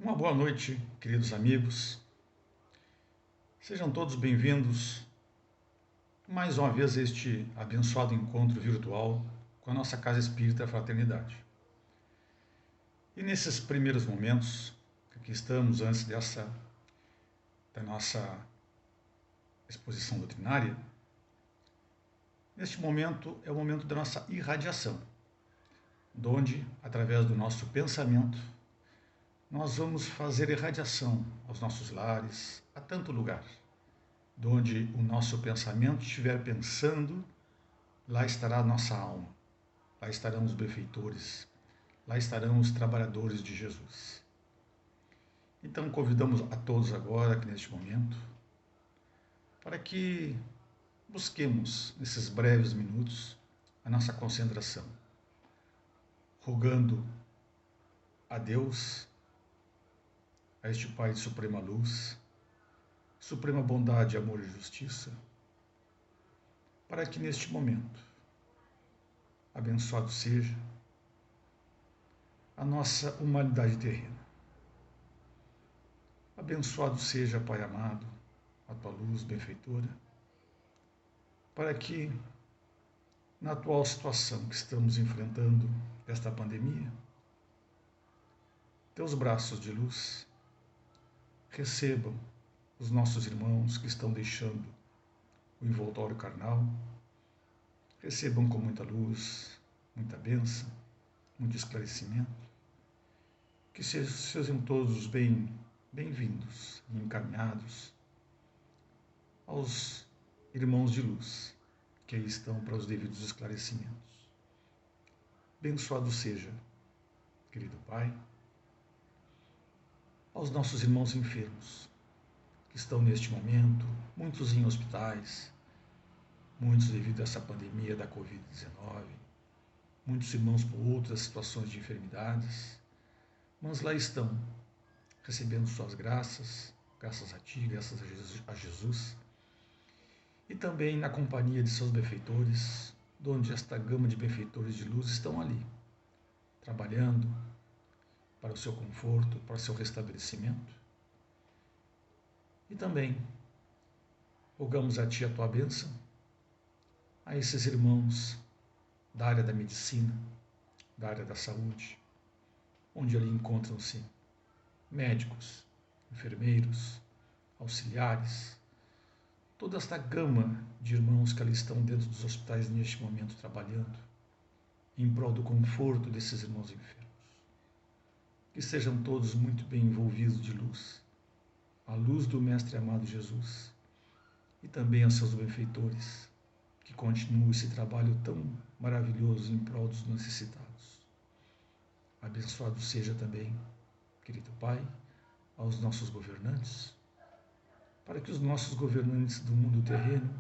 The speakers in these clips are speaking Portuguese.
Uma boa noite, queridos amigos. Sejam todos bem-vindos mais uma vez a este abençoado encontro virtual com a nossa Casa Espírita Fraternidade. E nesses primeiros momentos, aqui estamos antes da nossa exposição doutrinária, neste momento é o momento da nossa irradiação, onde, através do nosso pensamento, nós vamos fazer irradiação aos nossos lares, a tanto lugar. Onde o nosso pensamento estiver pensando, lá estará a nossa alma, lá estarão os benfeitores, lá estarão os trabalhadores de Jesus. Então convidamos a todos agora, aqui neste momento, para que busquemos, nesses breves minutos, a nossa concentração, rogando a Deus, a este Pai de suprema luz, suprema bondade, amor e justiça, para que neste momento, abençoado seja a nossa humanidade terrena. Abençoado seja, Pai amado, a tua luz benfeitora, para que, na atual situação que estamos enfrentando esta pandemia, teus braços de luz recebam os nossos irmãos que estão deixando o envoltório carnal, recebam com muita luz, muita bênção, muito esclarecimento, que sejam todos bem-vindos e encaminhados aos irmãos de luz que aí estão para os devidos esclarecimentos. Abençoado seja, querido Pai, aos nossos irmãos enfermos que estão neste momento, muitos em hospitais, muitos devido a essa pandemia da Covid-19, muitos irmãos por outras situações de enfermidades, mas lá estão, recebendo suas graças, graças a Ti, graças a Jesus, e também na companhia de seus benfeitores, onde esta gama de benfeitores de luz estão ali, trabalhando para o seu conforto, para o seu restabelecimento. E também rogamos a Ti a Tua bênção a esses irmãos da área da medicina, da área da saúde, onde ali encontram-se médicos, enfermeiros, auxiliares, toda esta gama de irmãos que ali estão dentro dos hospitais neste momento trabalhando em prol do conforto desses irmãos enfermos. Que sejam todos muito bem envolvidos de luz, a luz do Mestre amado Jesus, e também aos seus benfeitores, que continuem esse trabalho tão maravilhoso em prol dos necessitados. Abençoado seja também, querido Pai, aos nossos governantes, para que os nossos governantes do mundo terreno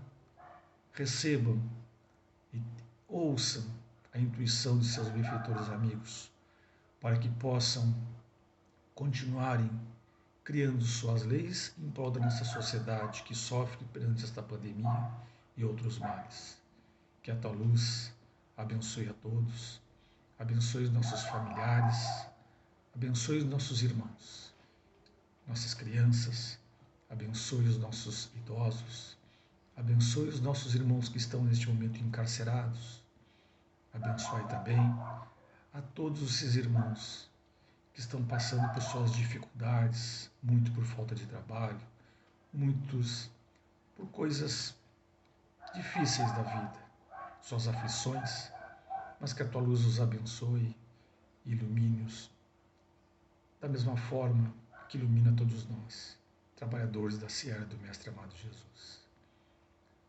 recebam e ouçam a intuição de seus benfeitores amigos, para que possam continuarem criando suas leis em prol da nossa sociedade que sofre perante esta pandemia e outros males. Que a tua luz abençoe a todos, abençoe os nossos familiares, abençoe os nossos irmãos, nossas crianças, abençoe os nossos idosos, abençoe os nossos irmãos que estão neste momento encarcerados, abençoe também a todos esses irmãos que estão passando por suas dificuldades, muito por falta de trabalho, muitos por coisas difíceis da vida, suas aflições, mas que a tua luz os abençoe e ilumine-os da mesma forma que ilumina todos nós, trabalhadores da seara do Mestre amado Jesus.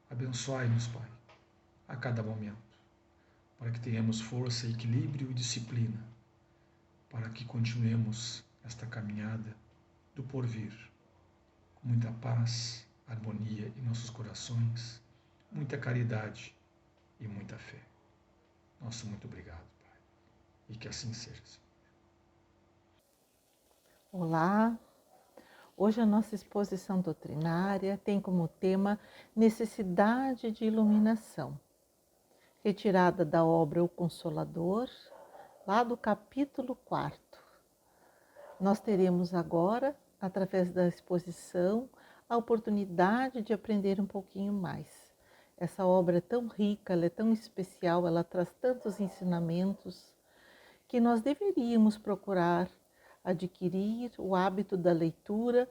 Abençoai-nos, Pai, a cada momento, para que tenhamos força, equilíbrio e disciplina, para que continuemos esta caminhada do porvir, com muita paz, harmonia em nossos corações, muita caridade e muita fé. Nosso muito obrigado, Pai, e que assim seja, Senhor. Olá, hoje a nossa exposição doutrinária tem como tema necessidade de iluminação, retirada da obra O Consolador, lá do capítulo 4. Nós teremos agora, através da exposição, a oportunidade de aprender um pouquinho mais. Essa obra é tão rica, ela é tão especial, ela traz tantos ensinamentos que nós deveríamos procurar adquirir o hábito da leitura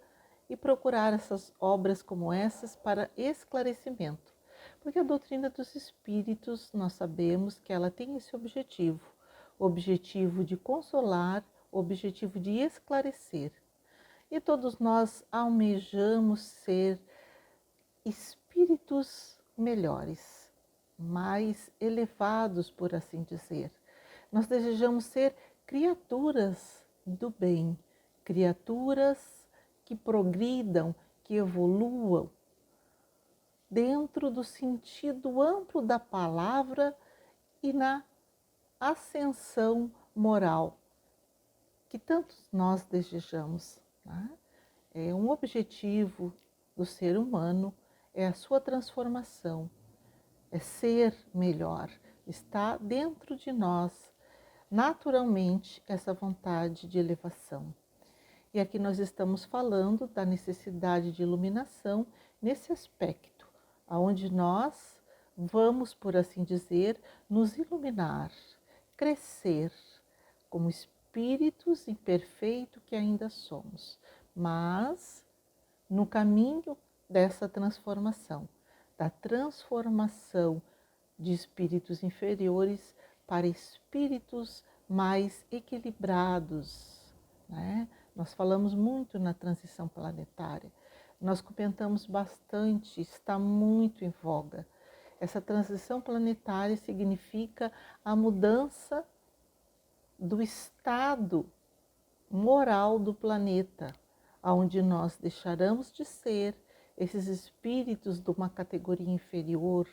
e procurar essas obras como essas para esclarecimento. Porque a doutrina dos espíritos, nós sabemos que ela tem esse objetivo, o objetivo de consolar, o objetivo de esclarecer. E todos nós almejamos ser espíritos melhores, mais elevados, por assim dizer. Nós desejamos ser criaturas do bem, criaturas que progridam, que evoluam dentro do sentido amplo da palavra e na ascensão moral que tantos nós desejamos. Né? É um objetivo do ser humano, é a sua transformação, é ser melhor, está dentro de nós naturalmente essa vontade de elevação. E aqui nós estamos falando da necessidade de iluminação nesse aspecto, aonde nós vamos, por assim dizer, nos iluminar, crescer como espíritos imperfeitos que ainda somos, mas no caminho dessa transformação, da transformação de espíritos inferiores para espíritos mais equilibrados, né? Nós falamos muito na transição planetária, nós comentamos bastante, está muito em voga. Essa transição planetária significa a mudança do estado moral do planeta, onde nós deixaremos de ser esses espíritos de uma categoria inferior,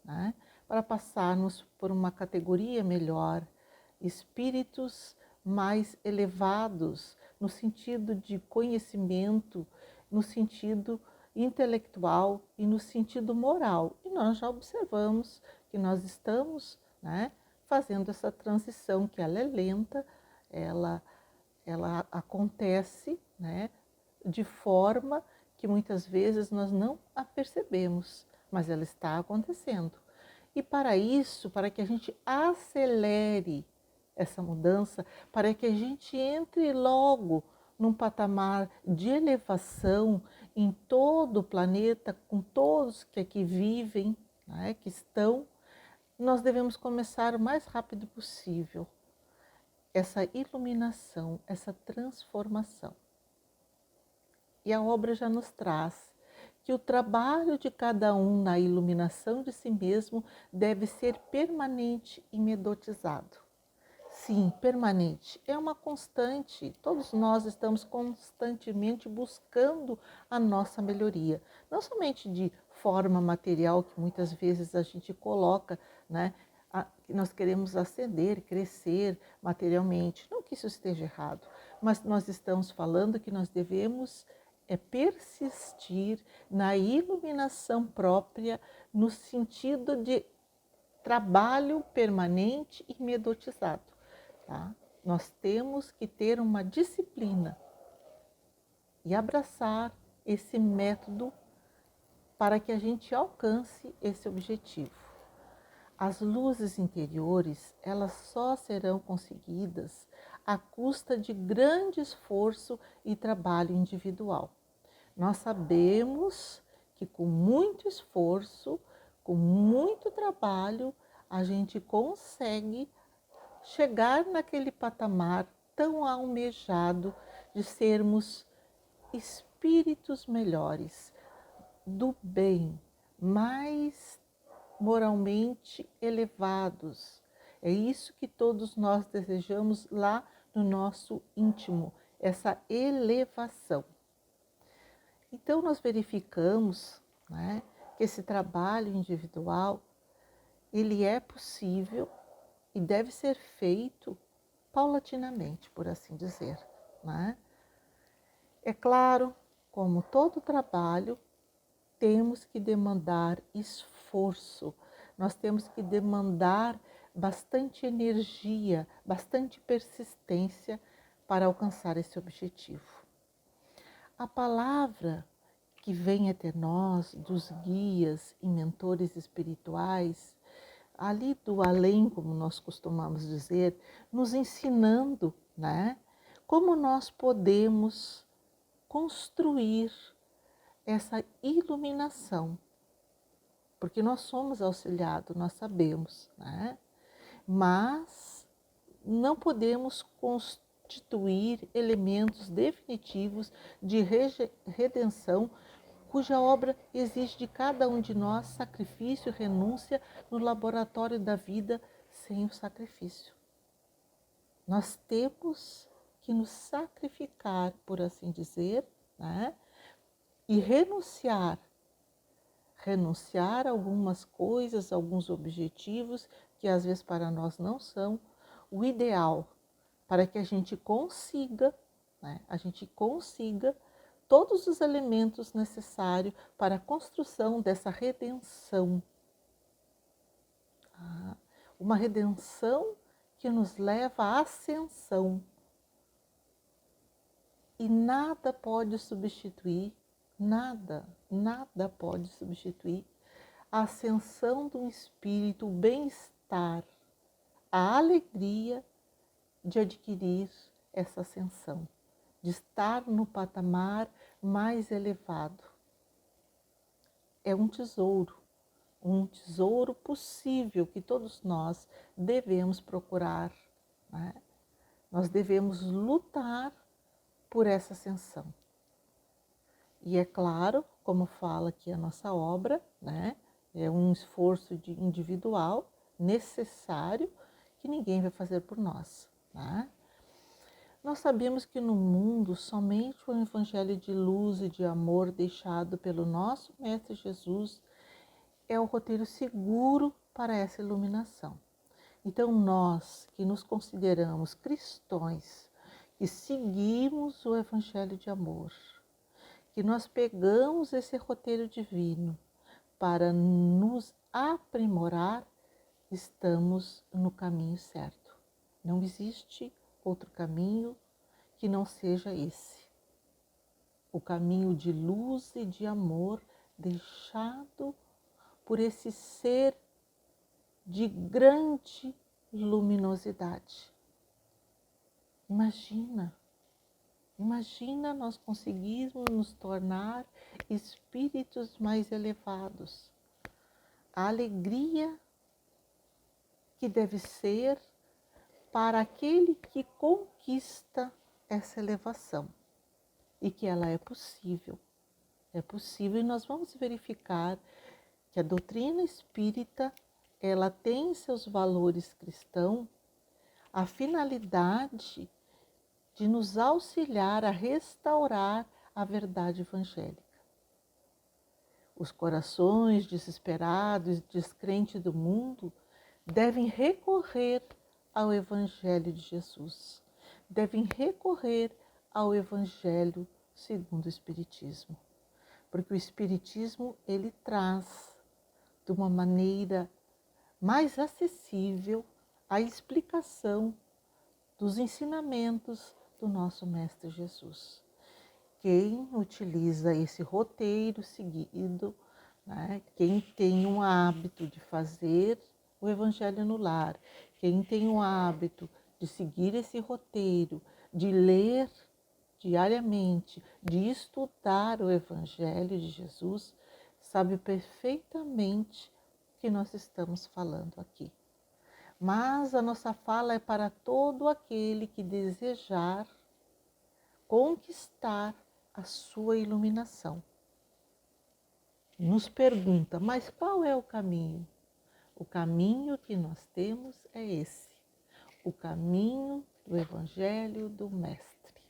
né? Para passarmos por uma categoria melhor, espíritos mais elevados no sentido de conhecimento, no sentido intelectual e no sentido moral. E nós já observamos que nós estamos, né, fazendo essa transição, que ela é lenta, ela acontece, né, de forma que muitas vezes nós não a percebemos, mas ela está acontecendo. E para isso, para que a gente acelere essa mudança, para que a gente entre logo num patamar de elevação em todo o planeta, com todos que aqui vivem, né, que estão, nós devemos começar o mais rápido possível essa iluminação, essa transformação. E a obra já nos traz que o trabalho de cada um na iluminação de si mesmo deve ser permanente e medotizado. Sim, permanente. É uma constante. Todos nós estamos constantemente buscando a nossa melhoria. Não somente de forma material, que muitas vezes a gente coloca, né? Nós queremos ascender, crescer materialmente. Não que isso esteja errado, mas nós estamos falando que nós devemos persistir na iluminação própria, no sentido de trabalho permanente e medotizado. Tá? Nós temos que ter uma disciplina e abraçar esse método para que a gente alcance esse objetivo. As luzes interiores, elas só serão conseguidas à custa de grande esforço e trabalho individual. Nós sabemos que com muito esforço, com muito trabalho, a gente consegue chegar naquele patamar tão almejado de sermos espíritos melhores, do bem, mais moralmente elevados. É isso que todos nós desejamos lá no nosso íntimo, essa elevação. Então nós verificamos, né, que esse trabalho individual, ele é possível e deve ser feito paulatinamente, por assim dizer. Né? É claro, como todo trabalho, temos que demandar esforço, nós temos que demandar bastante energia, bastante persistência para alcançar esse objetivo. A palavra que vem até nós dos guias e mentores espirituais, ali do além, como nós costumamos dizer, nos ensinando, né, como nós podemos construir essa iluminação, porque nós somos auxiliados, nós sabemos, né? Mas não podemos constituir elementos definitivos de redenção, cuja obra exige de cada um de nós sacrifício e renúncia no laboratório da vida sem o sacrifício. Nós temos que nos sacrificar, por assim dizer, né? E renunciar a algumas coisas, alguns objetivos que às vezes para nós não são o ideal, para que a gente consiga, né, todos os elementos necessários para a construção dessa redenção. Uma redenção que nos leva à ascensão. E nada pode substituir, nada pode substituir a ascensão do espírito, o bem-estar, a alegria de adquirir essa ascensão, de estar no patamar mais elevado. É um tesouro possível que todos nós devemos procurar, né? Nós devemos lutar por essa ascensão. E é claro, como fala aqui a nossa obra, né? É um esforço individual necessário que ninguém vai fazer por nós, né? Nós sabemos que no mundo somente o evangelho de luz e de amor deixado pelo nosso Mestre Jesus é o roteiro seguro para essa iluminação. Então nós que nos consideramos cristãos, que seguimos o evangelho de amor, que nós pegamos esse roteiro divino para nos aprimorar, estamos no caminho certo. Não existe outro caminho que não seja esse. O caminho de luz e de amor deixado por esse ser de grande luminosidade. Imagina nós conseguirmos nos tornar espíritos mais elevados. A alegria que deve ser para aquele que conquista essa elevação e que ela é possível. É possível e nós vamos verificar que a doutrina espírita ela tem seus valores cristãos, a finalidade de nos auxiliar a restaurar a verdade evangélica. Os corações desesperados e descrentes do mundo devem recorrer ao Evangelho de Jesus, devem recorrer ao Evangelho segundo o Espiritismo, porque o Espiritismo ele traz de uma maneira mais acessível a explicação dos ensinamentos do nosso Mestre Jesus. Quem utiliza esse roteiro seguido, né, quem tem um hábito de fazer o Evangelho no lar, quem tem o hábito de seguir esse roteiro, de ler diariamente, de estudar o Evangelho de Jesus, sabe perfeitamente o que nós estamos falando aqui. Mas a nossa fala é para todo aquele que desejar conquistar a sua iluminação. Nos pergunta, mas qual é o caminho? O caminho que nós temos é esse, o caminho do Evangelho do Mestre.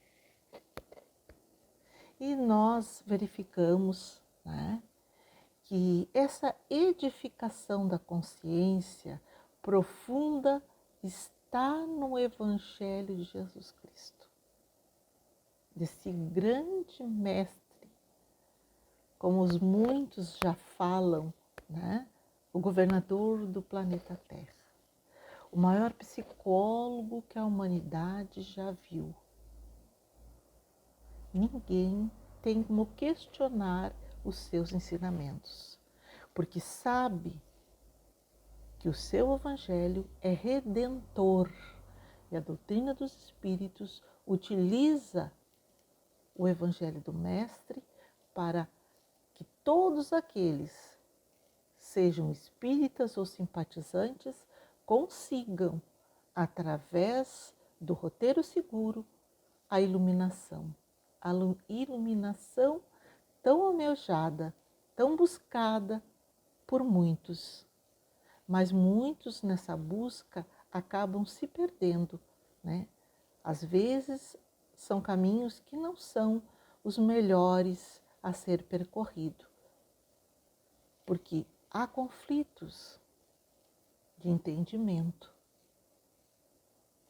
E nós verificamos, né, que essa edificação da consciência profunda está no Evangelho de Jesus Cristo, desse grande mestre, como os muitos já falam, né? O governador do planeta Terra, o maior psicólogo que a humanidade já viu, ninguém tem como questionar os seus ensinamentos, porque sabe que o seu evangelho é redentor e a doutrina dos espíritos utiliza o evangelho do Mestre para que todos aqueles, sejam espíritas ou simpatizantes, consigam, através do roteiro seguro, a iluminação tão almejada, tão buscada por muitos. Mas muitos nessa busca acabam se perdendo, né? Às vezes são caminhos que não são os melhores a ser percorrido, porque há conflitos de entendimento.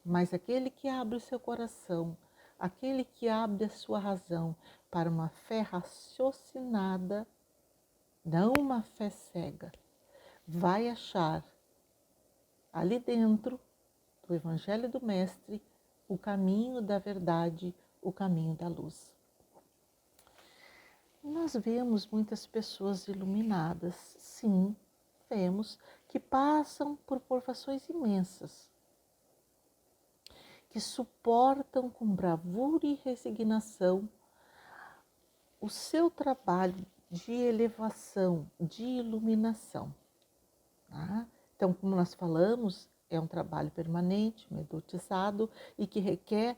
Mas aquele que abre o seu coração, aquele que abre a sua razão para uma fé raciocinada, não uma fé cega, vai achar ali dentro do Evangelho do Mestre o caminho da verdade, o caminho da luz. Nós vemos muitas pessoas iluminadas, sim, vemos, que passam por provações imensas, que suportam com bravura e resignação o seu trabalho de elevação, de iluminação. Tá? Então, como nós falamos, é um trabalho permanente, medotizado e que requer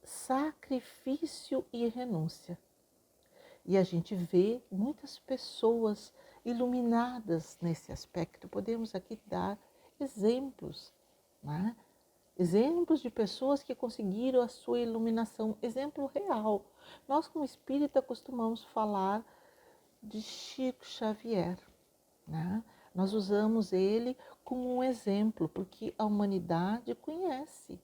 sacrifício e renúncia. E a gente vê muitas pessoas iluminadas nesse aspecto. Podemos aqui dar exemplos, né? Exemplos de pessoas que conseguiram a sua iluminação, exemplo real. Nós, como espírita, costumamos falar de Chico Xavier, né? Nós usamos ele como um exemplo, porque a humanidade conhece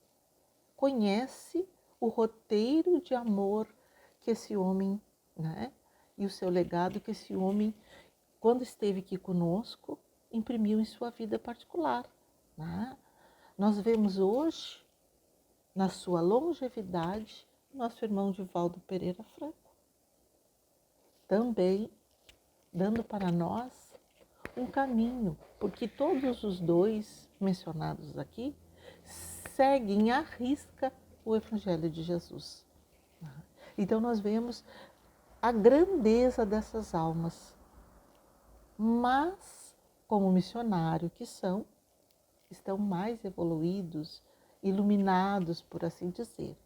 o roteiro de amor que esse homem, né? E o seu legado que esse homem, quando esteve aqui conosco, imprimiu em sua vida particular, né? Nós vemos hoje, na sua longevidade, nosso irmão Divaldo Pereira Franco, também dando para nós um caminho, porque todos os dois mencionados aqui seguem à risca o Evangelho de Jesus. Então nós vemos a grandeza dessas almas, mas como missionário que são, estão mais evoluídos, iluminados, por assim dizer.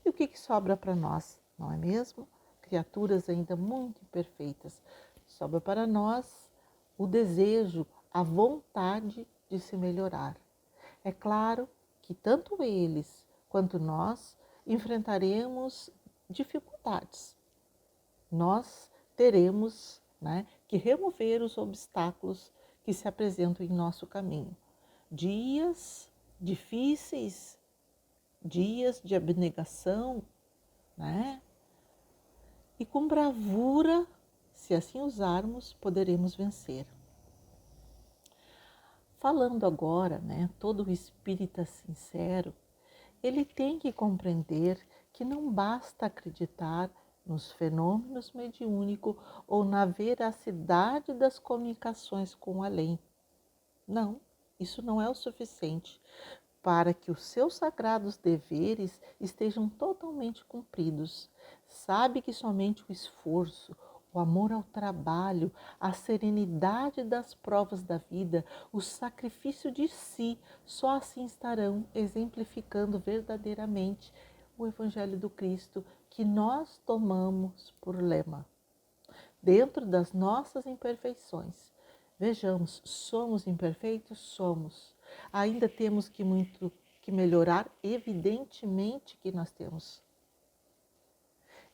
E o que sobra para nós, não é mesmo? Criaturas ainda muito imperfeitas. Sobra para nós o desejo, a vontade de se melhorar. É claro que tanto eles quanto nós enfrentaremos dificuldades. Nós teremos, né, que remover os obstáculos que se apresentam em nosso caminho. Dias difíceis, dias de abnegação, né? E com bravura, se assim usarmos, poderemos vencer. Falando agora, né, todo o espírita sincero, ele tem que compreender que não basta acreditar nos fenômenos mediúnicos ou na veracidade das comunicações com o além. Não, isso não é o suficiente para que os seus sagrados deveres estejam totalmente cumpridos. Sabe que somente o esforço, o amor ao trabalho, a serenidade das provas da vida, o sacrifício de si, só assim estarão exemplificando verdadeiramente o Evangelho do Cristo que nós tomamos por lema. Dentro das nossas imperfeições, vejamos, somos imperfeitos? Somos. Ainda temos muito que melhorar, evidentemente que nós temos.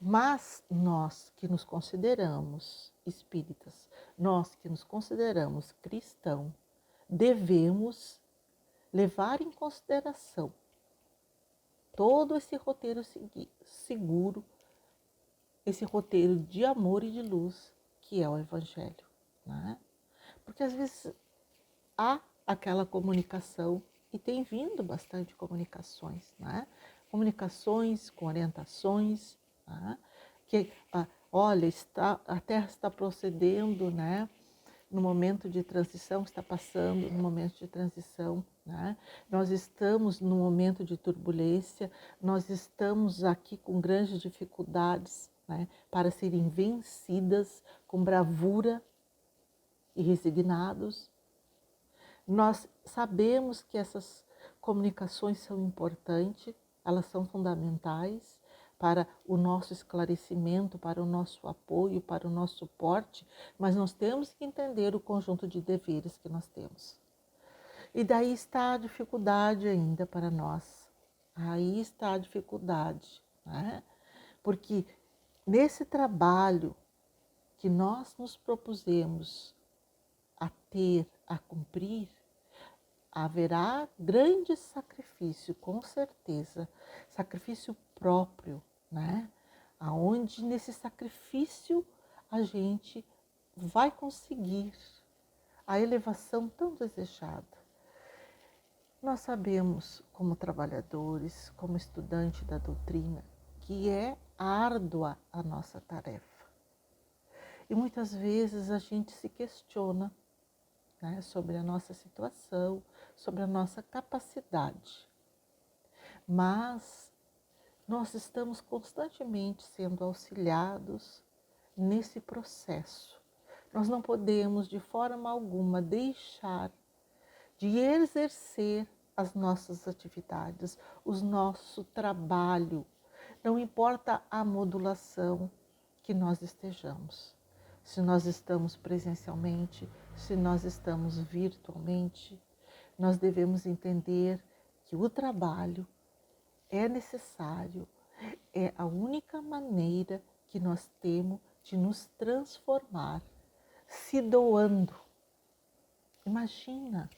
Mas nós que nos consideramos espíritas, nós que nos consideramos cristãos, devemos levar em consideração todo esse roteiro seguro, esse roteiro de amor e de luz que é o Evangelho, né? Porque às vezes há aquela comunicação, e tem vindo bastante comunicações, né? Comunicações com orientações, né? que, olha, a Terra está procedendo, né? No momento de transição, está passando no momento de transição, né? Nós estamos no momento de turbulência, nós estamos aqui com grandes dificuldades, né? Para serem vencidas com bravura e resignados. Nós sabemos que essas comunicações são importantes, elas são fundamentais para o nosso esclarecimento, para o nosso apoio, para o nosso suporte, mas nós temos que entender o conjunto de deveres que nós temos. E daí está a dificuldade ainda para nós. Aí está a dificuldade, né? Porque nesse trabalho que nós nos propusemos a ter, a cumprir, haverá grande sacrifício, com certeza, sacrifício próprio, né? Aonde nesse sacrifício a gente vai conseguir a elevação tão desejada. Nós sabemos, como trabalhadores, como estudante da doutrina, que é árdua a nossa tarefa. E muitas vezes a gente se questiona, né, sobre a nossa situação, sobre a nossa capacidade. Mas nós estamos constantemente sendo auxiliados nesse processo. Nós não podemos de forma alguma deixar de exercer as nossas atividades, o nosso trabalho, não importa a modulação que nós estejamos. Se nós estamos presencialmente, se nós estamos virtualmente, nós devemos entender que o trabalho é necessário, é a única maneira que nós temos de nos transformar, se doando. Imagina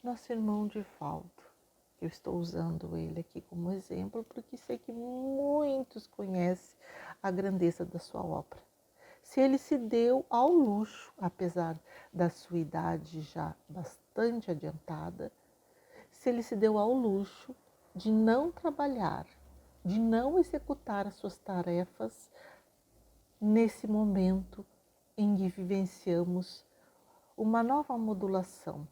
nosso irmão Divaldo. Eu estou usando ele aqui como exemplo porque sei que muitos conhecem a grandeza da sua obra. Se ele se deu ao luxo, apesar da sua idade já bastante adiantada, se ele se deu ao luxo de não trabalhar, de não executar as suas tarefas nesse momento em que vivenciamos uma nova modulação.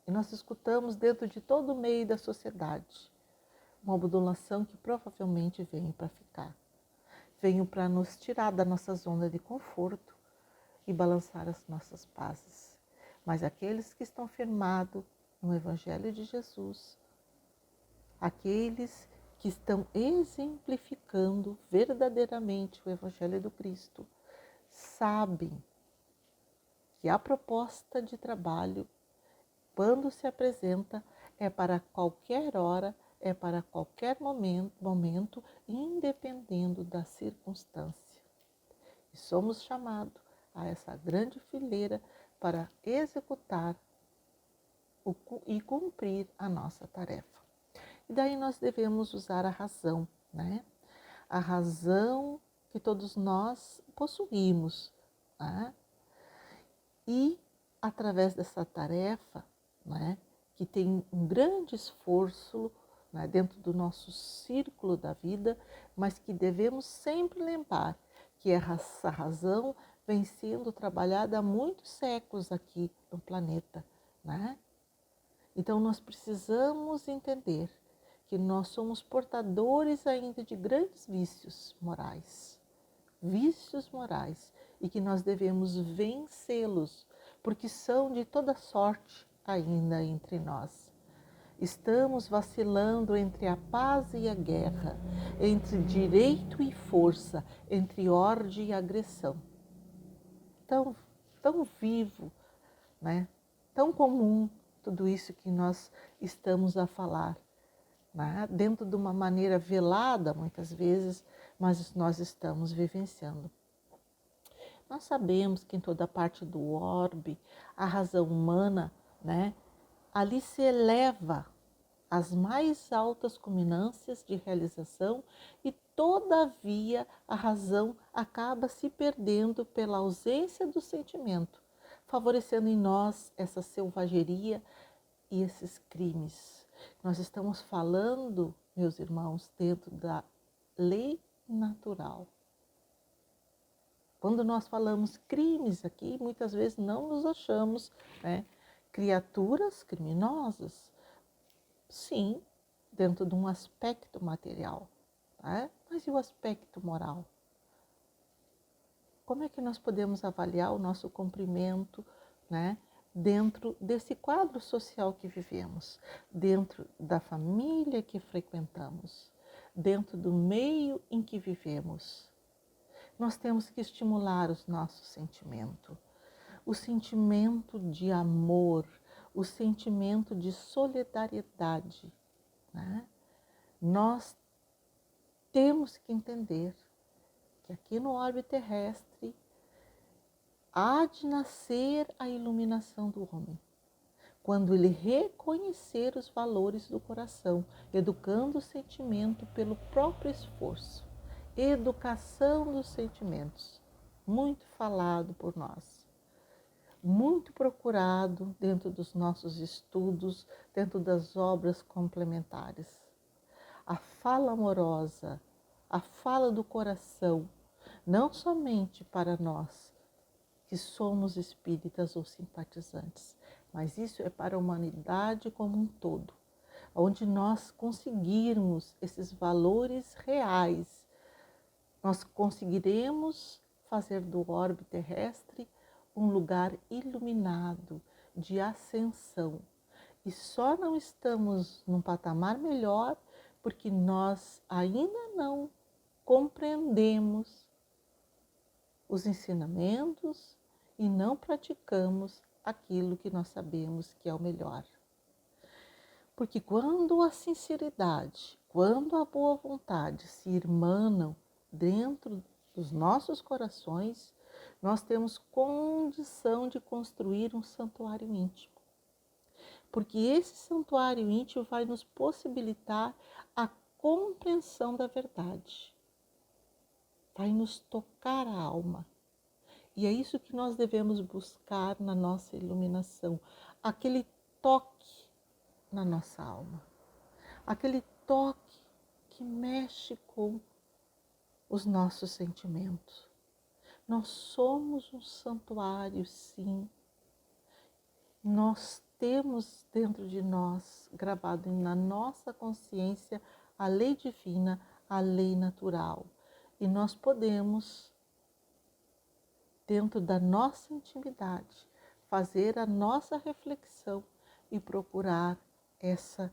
E nós escutamos dentro de todo o meio da sociedade uma modulação que provavelmente veio para ficar. Veio para nos tirar da nossa zona de conforto e balançar as nossas bases. Mas aqueles que estão firmados no Evangelho de Jesus, aqueles que estão exemplificando verdadeiramente o Evangelho do Cristo, sabem que a proposta de trabalho, quando se apresenta, é para qualquer hora, é para qualquer momento, independendo da circunstância. E somos chamados a essa grande fileira para executar e cumprir a nossa tarefa. E daí nós devemos usar a razão, né? A razão que todos nós possuímos, né? E através dessa tarefa, né, que tem um grande esforço, né, dentro do nosso círculo da vida, mas que devemos sempre lembrar que essa razão vem sendo trabalhada há muitos séculos aqui no planeta, né? Então nós precisamos entender que nós somos portadores ainda de grandes vícios morais, e que nós devemos vencê-los, porque são de toda sorte ainda entre nós. Estamos vacilando entre a paz e a guerra, entre direito e força, entre ordem e agressão. Tão vivo, né? Tão comum tudo isso que nós estamos a falar, né? Dentro de uma maneira velada muitas vezes, mas nós estamos vivenciando. Nós sabemos que em toda parte do orbe, a razão humana, né, ali se eleva às mais altas culminâncias de realização e, todavia, a razão acaba se perdendo pela ausência do sentimento, favorecendo em nós essa selvageria e esses crimes. Nós estamos falando, meus irmãos, dentro da lei natural. Quando nós falamos crimes aqui, muitas vezes não nos achamos, né, criaturas criminosas. Sim, dentro de um aspecto material, né? Mas e o aspecto moral? Como é que nós podemos avaliar o nosso cumprimento, né, dentro desse quadro social que vivemos, dentro da família que frequentamos, dentro do meio em que vivemos? Nós temos que estimular os nossos sentimentos, o sentimento de amor, o sentimento de solidariedade, né? Nós temos que entender que aqui no orbe terrestre há de nascer a iluminação do homem, quando ele reconhecer os valores do coração, educando o sentimento pelo próprio esforço. Educação dos sentimentos, muito falado por nós, muito procurado dentro dos nossos estudos, dentro das obras complementares. A fala amorosa, a fala do coração, não somente para nós que somos espíritas ou simpatizantes, mas isso é para a humanidade como um todo, onde nós conseguirmos esses valores reais, nós conseguiremos fazer do orbe terrestre um lugar iluminado de ascensão. E só não estamos num patamar melhor porque nós ainda não compreendemos os ensinamentos e não praticamos aquilo que nós sabemos que é o melhor. Porque quando a sinceridade, quando a boa vontade se irmanam dentro dos nossos corações, nós temos condição de construir um santuário íntimo. Porque esse santuário íntimo vai nos possibilitar a compreensão da verdade, vai nos tocar a alma. E é isso que nós devemos buscar na nossa iluminação, aquele toque na nossa alma, aquele toque que mexe com os nossos sentimentos. Nós somos um santuário, sim. Nós temos dentro de nós, gravado na nossa consciência, a lei divina, a lei natural. E nós podemos, dentro da nossa intimidade, fazer a nossa reflexão e procurar essa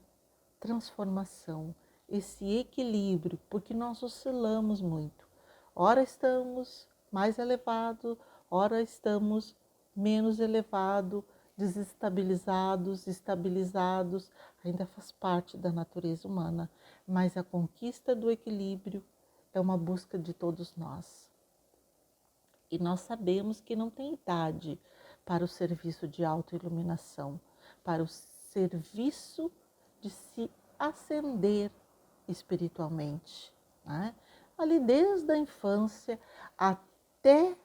transformação, esse equilíbrio, porque nós oscilamos muito. Ora estamos mais elevados, ora estamos menos elevados, desestabilizados, estabilizados, ainda faz parte da natureza humana, mas a conquista do equilíbrio é uma busca de todos nós. E nós sabemos que não tem idade para o serviço de autoiluminação, para o serviço de se ascender espiritualmente, né? Ali desde a infância até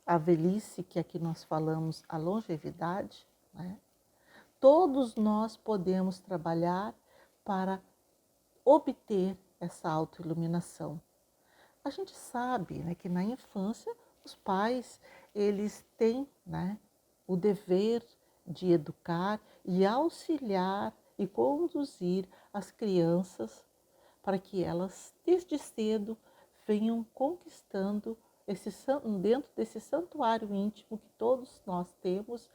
a velhice, que aqui nós falamos a longevidade, né? Todos nós podemos trabalhar para obter essa autoiluminação. A gente sabe, né, que na infância os pais eles têm, né, o dever de educar e auxiliar e conduzir as crianças para que elas desde cedo venham conquistando dentro desse santuário íntimo que todos nós temos,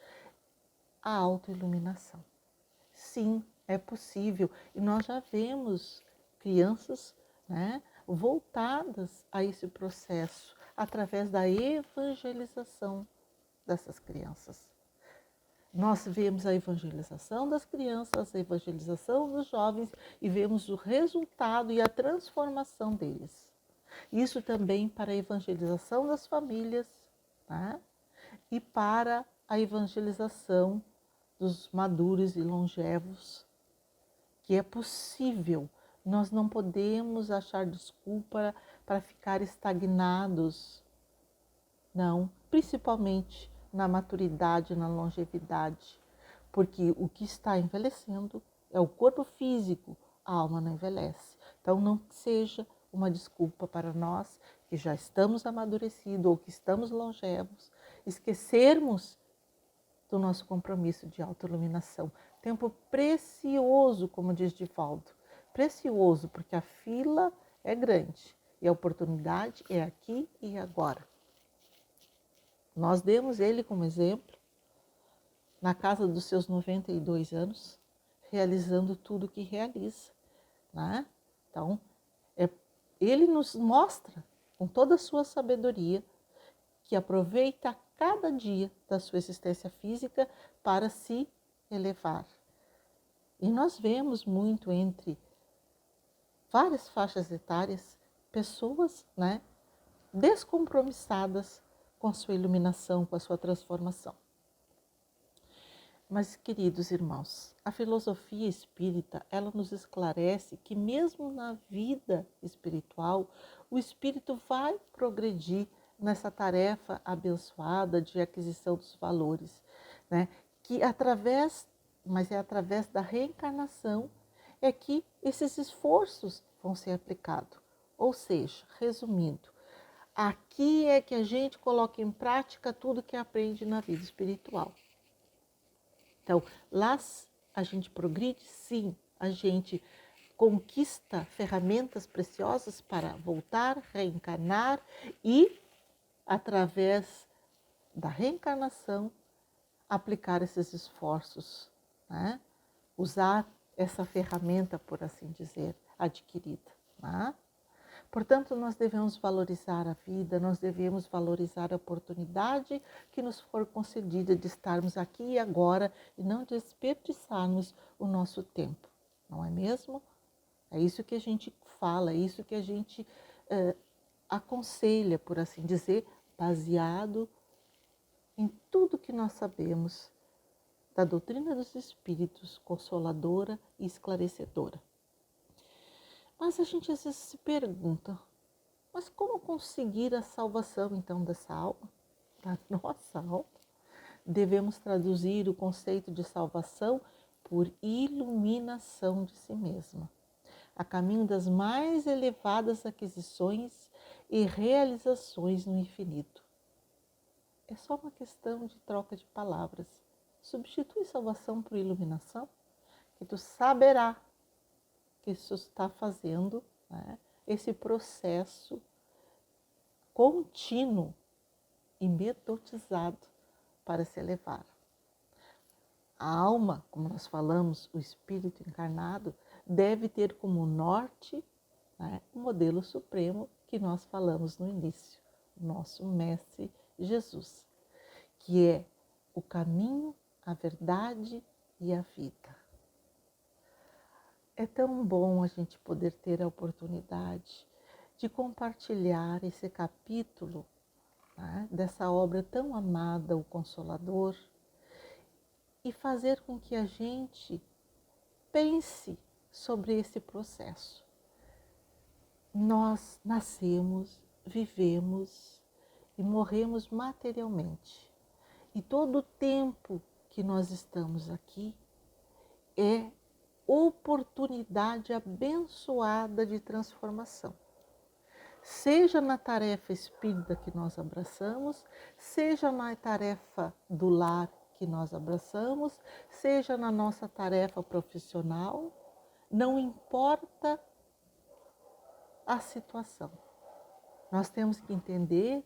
a autoiluminação. Sim, é possível e nós já vemos crianças, né, voltadas a esse processo através da evangelização dessas crianças. Nós vemos a evangelização das crianças, a evangelização dos jovens e vemos o resultado e a transformação deles. Isso também para a evangelização das famílias, né? E para a evangelização dos maduros e longevos, que é possível. Nós não podemos achar desculpa para ficar estagnados, não, principalmente na maturidade, na longevidade, porque o que está envelhecendo é o corpo físico, a alma não envelhece. Então não seja uma desculpa para nós que já estamos amadurecidos ou que estamos longevos, esquecermos do nosso compromisso de autoiluminação. Tempo precioso, como diz Divaldo. Precioso, porque a fila é grande e a oportunidade é aqui e agora. Nós demos ele como exemplo na casa dos seus 92 anos, realizando tudo o que realiza, né? Então, ele nos mostra, com toda a sua sabedoria, que aproveita cada dia da sua existência física para se elevar. E nós vemos muito entre várias faixas etárias pessoas, né, descompromissadas com a sua iluminação, com a sua transformação. Mas, queridos irmãos, a filosofia espírita, ela nos esclarece que mesmo na vida espiritual, o espírito vai progredir nessa tarefa abençoada de aquisição dos valores, né? Mas é através da reencarnação é que esses esforços vão ser aplicados. Ou seja, resumindo, aqui é que a gente coloca em prática tudo que aprende na vida espiritual. Então, lá a gente progride, sim, a gente conquista ferramentas preciosas para voltar, reencarnar e, através da reencarnação, aplicar esses esforços, né? Usar essa ferramenta, por assim dizer, adquirida. Né? Portanto, nós devemos valorizar a vida, nós devemos valorizar a oportunidade que nos for concedida de estarmos aqui e agora e não desperdiçarmos o nosso tempo, não é mesmo? É isso que a gente fala, é isso que a gente aconselha, por assim dizer, baseado em tudo que nós sabemos da doutrina dos espíritos, consoladora e esclarecedora. Mas a gente às vezes se pergunta, mas como conseguir a salvação então dessa alma, da nossa alma? Devemos traduzir o conceito de salvação por iluminação de si mesma, a caminho das mais elevadas aquisições e realizações no infinito. É só uma questão de troca de palavras. Substitui salvação por iluminação, que tu saberá que isso está fazendo, né, esse processo contínuo e metodizado para se elevar. A alma, como nós falamos, o espírito encarnado, deve ter como norte, né, o modelo supremo que nós falamos no início, nosso Mestre Jesus, que é o caminho, a verdade e a vida. É tão bom a gente poder ter a oportunidade de compartilhar esse capítulo, né, dessa obra tão amada, o Consolador, e fazer com que a gente pense sobre esse processo. Nós nascemos, vivemos e morremos materialmente. E todo o tempo que nós estamos aqui é oportunidade abençoada de transformação. Seja na tarefa espírita que nós abraçamos, seja na tarefa do lar que nós abraçamos, seja na nossa tarefa profissional, não importa a situação. Nós temos que entender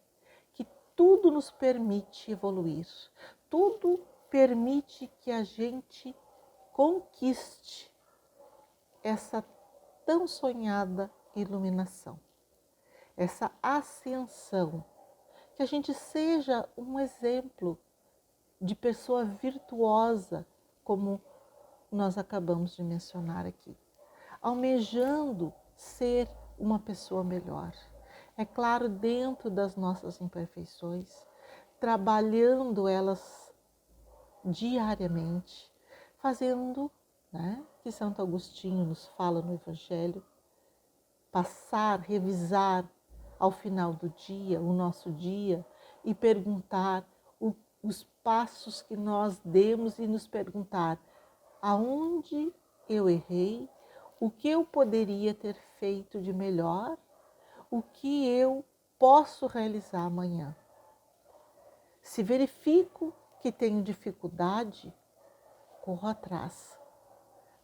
que tudo nos permite evoluir, tudo permite que a gente conquiste essa tão sonhada iluminação, essa ascensão, que a gente seja um exemplo de pessoa virtuosa, como nós acabamos de mencionar aqui, almejando ser uma pessoa melhor. É claro, dentro das nossas imperfeições, trabalhando elas diariamente, fazendo, né, que Santo Agostinho nos fala no Evangelho, passar, revisar ao final do dia, o nosso dia, e perguntar os passos que nós demos e nos perguntar aonde eu errei, o que eu poderia ter feito de melhor, o que eu posso realizar amanhã. Se verifico que tenho dificuldade, corro atrás,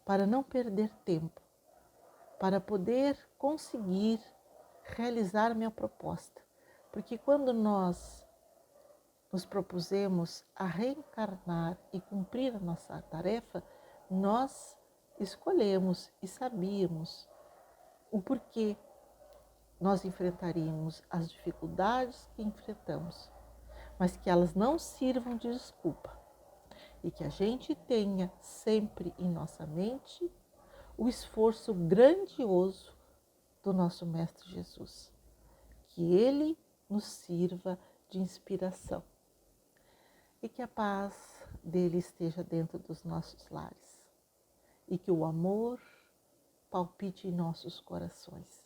para não perder tempo, para poder conseguir realizar minha proposta. Porque quando nós nos propusemos a reencarnar e cumprir a nossa tarefa, nós escolhemos e sabíamos o porquê nós enfrentaríamos as dificuldades que enfrentamos, mas que elas não sirvam de desculpa e que a gente tenha sempre em nossa mente o esforço grandioso do nosso Mestre Jesus, que Ele nos sirva de inspiração e que a paz dele esteja dentro dos nossos lares e que o amor palpite em nossos corações,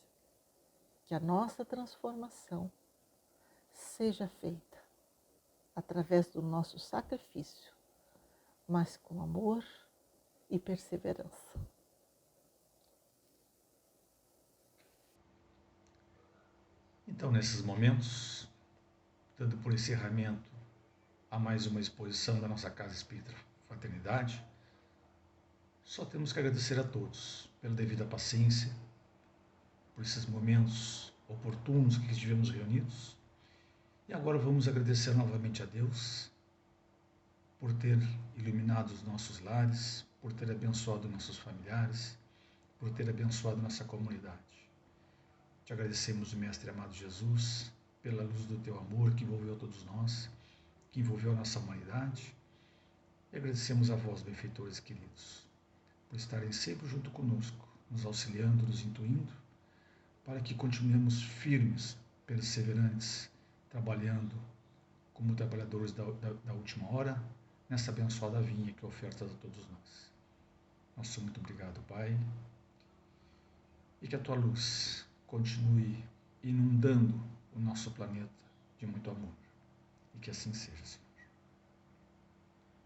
que a nossa transformação seja feita através do nosso sacrifício, mas com amor e perseverança. Então, nesses momentos, dando por encerramento a mais uma exposição da nossa Casa Espírita Fraternidade, só temos que agradecer a todos pela devida paciência, por esses momentos oportunos que estivemos reunidos. E agora vamos agradecer novamente a Deus por ter iluminado os nossos lares, por ter abençoado nossos familiares, por ter abençoado nossa comunidade. Te agradecemos, Mestre amado Jesus, pela luz do teu amor que envolveu todos nós, que envolveu a nossa humanidade. E agradecemos a vós, benfeitores queridos, por estarem sempre junto conosco, nos auxiliando, nos intuindo, para que continuemos firmes, perseverantes, trabalhando como trabalhadores da última hora, nessa abençoada vinha que ofertas a todos nós. Nosso muito obrigado, Pai, e que a tua luz continue inundando o nosso planeta de muito amor, e que assim seja, Senhor.